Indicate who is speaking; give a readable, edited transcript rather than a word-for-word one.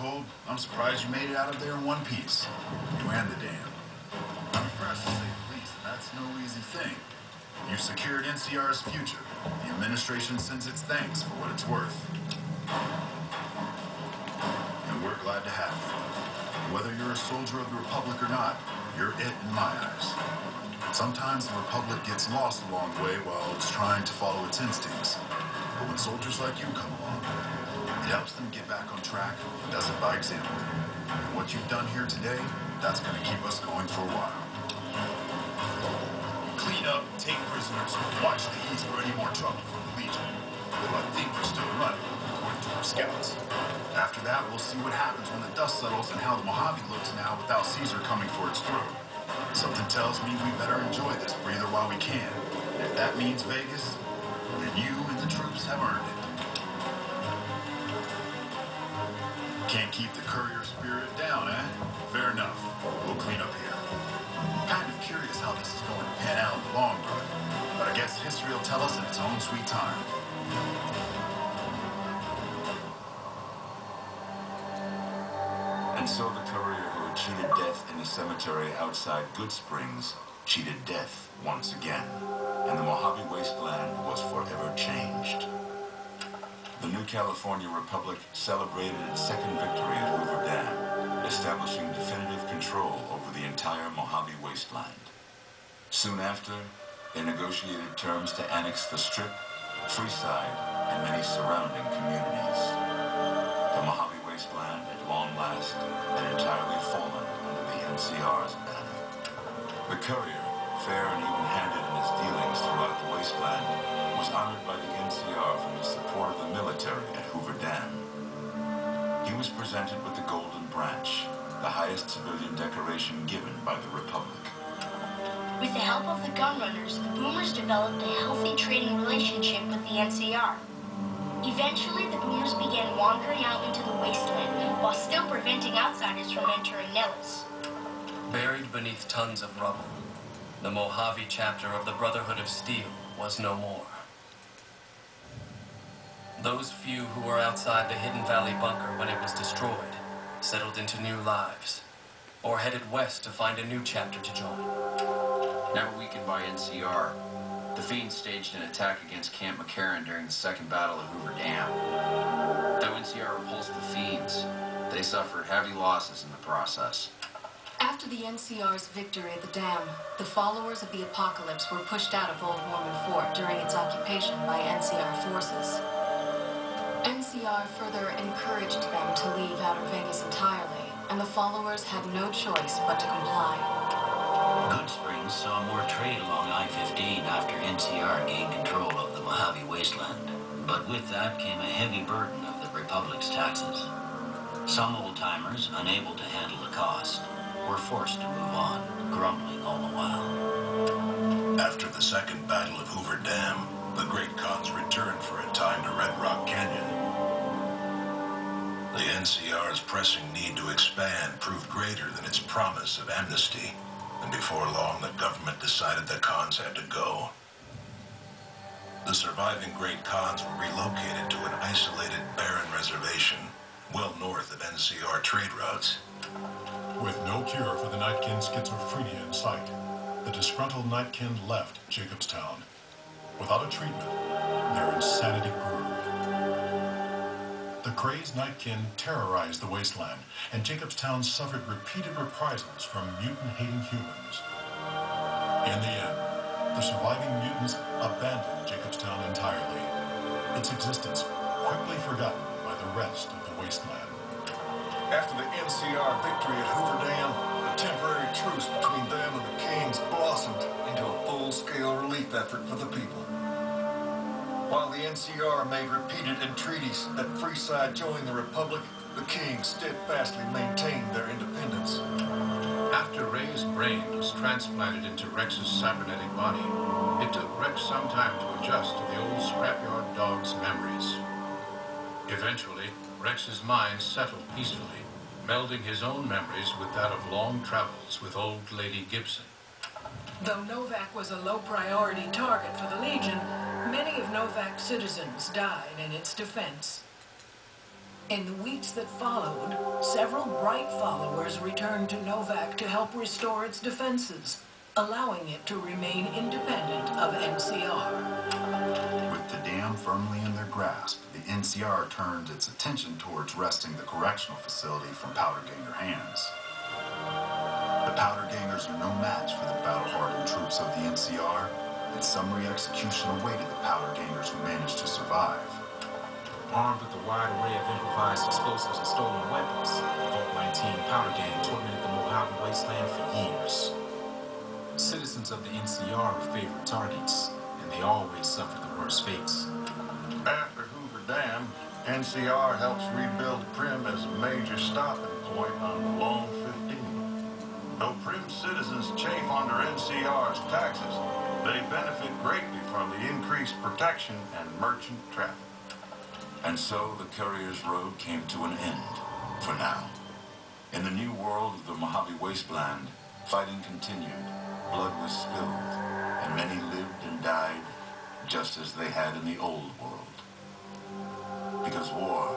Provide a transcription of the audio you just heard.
Speaker 1: told, I'm surprised you made it out of there in one piece. You and the dam. I'm impressed, to say the least, and that's no easy thing. You secured NCR's future. The administration sends its thanks for what it's worth. And we're glad to have you. Whether you're a soldier of the Republic or not, you're it in my eyes. Sometimes the Republic gets lost along the way while it's trying to follow its instincts. But when soldiers like you come along, it helps them get back on track and does it by example. And what you've done here today, that's going to keep us going for a while. Clean up, take prisoners, watch the East for any more trouble from the Legion. Though I think we're still running, according to our scouts. After that, we'll see what happens when the dust settles and how the Mojave looks now without Caesar coming for its throat. Something tells me we better enjoy this breather while we can. And if that means Vegas, then you and the troops have earned it. Can't keep the courier spirit down, eh? Fair enough. We'll clean up here. Kind of curious how this is going to pan out in the long run, but I guess history will tell us in its own sweet time.
Speaker 2: And so the courier who had cheated death in the cemetery outside Goodsprings cheated death once again, and the Mojave Wasteland was forever changed. The new California Republic celebrated its second victory at Hoover Dam, establishing definitive control over the entire Mojave Wasteland. Soon after, they negotiated terms to annex the Strip, Freeside, and many surrounding communities. The Mojave Wasteland, at long last, had entirely fallen under the NCR's banner. The courier, fair and even-handed in his dealings throughout the wasteland, was honored by the NCR for his support of the military at Hoover Dam. He was presented with the Golden Branch, the highest civilian decoration given by the Republic.
Speaker 3: With the help of the Gunrunners, the Boomers developed a healthy trading relationship with the NCR. Eventually, the Boomers began wandering out into the wasteland, while still preventing outsiders from entering Nellis.
Speaker 4: Buried beneath tons of rubble, the Mojave chapter of the Brotherhood of Steel was no more. Those few who were outside the Hidden Valley bunker when it was destroyed settled into new lives, or headed west to find a new chapter to join.
Speaker 5: Never weakened by NCR, the Fiends staged an attack against Camp McCarran during the Second Battle of Hoover Dam. Though NCR repulsed the Fiends, they suffered heavy losses in the process.
Speaker 6: After the NCR's victory at the dam, the followers of the Apocalypse were pushed out of Old Mormon Fort during its occupation by NCR forces. NCR further encouraged them to leave Outer Vegas entirely, and the followers had no choice but to comply.
Speaker 7: Goodsprings saw more trade along I-15 after NCR gained control of the Mojave Wasteland. But with that came a heavy burden of the Republic's taxes. Some old-timers, unable to handle the cost, were forced to move on, grumbling all the while.
Speaker 8: After the Second Battle of Hoover Dam, the Great Khans returned for a time to Red Rock Canyon. The NCR's pressing need to expand proved greater than its promise of amnesty, and before long the government decided the Khans had to go. The surviving Great Khans were relocated to an isolated, barren reservation well north of NCR trade routes.
Speaker 9: With no cure for the Nightkin schizophrenia in sight, the disgruntled Nightkin left Jacobstown. Without a treatment, their insanity grew. The crazed Nightkin terrorized the wasteland, and Jacobstown suffered repeated reprisals from mutant-hating humans. In the end, the surviving mutants abandoned Jacobstown entirely, its existence quickly forgotten by the rest of the wasteland.
Speaker 10: After the NCR victory at Hoover Dam, a temporary truce between them and the Kings blossomed into a full-scale relief effort for the people. While the NCR made repeated entreaties that Freeside join the Republic, the Kings steadfastly maintained their independence.
Speaker 11: After Ray's brain was transplanted into Rex's cybernetic body, it took Rex some time to adjust to the old scrapyard dog's memories. Eventually, Rex's mind settled peacefully, melding his own memories with that of long travels with old Lady Gibson.
Speaker 12: Though Novak was a low-priority target for the Legion, many of Novak's citizens died in its defense. In the weeks that followed, several bright followers returned to Novak to help restore its defenses, allowing it to remain independent of NCR.
Speaker 1: With the dam firmly in their grasp, the NCR turned its attention towards wresting the correctional facility from Powderganger hands. The Powdergangers are no match for the battle-hardened troops of the NCR, and summary execution awaited the Powdergangers who managed to survive.
Speaker 13: Armed with a wide array of improvised explosives and stolen weapons, Vault 19 Powder Gang tormented the Mojave Wasteland for years. Citizens of the NCR were favorite targets, and they always suffered the worst fates.
Speaker 10: After Hoover Dam, NCR helps rebuild Primm as a major stopping point on the Lone 15. Though Primm citizens chafe under NCR's taxes, they benefit greatly from the increased protection and merchant traffic.
Speaker 2: And so the Courier's Road came to an end, for now. In the new world of the Mojave Wasteland, fighting continued, blood was spilled, and many lived and died just as they had in the old world. Because war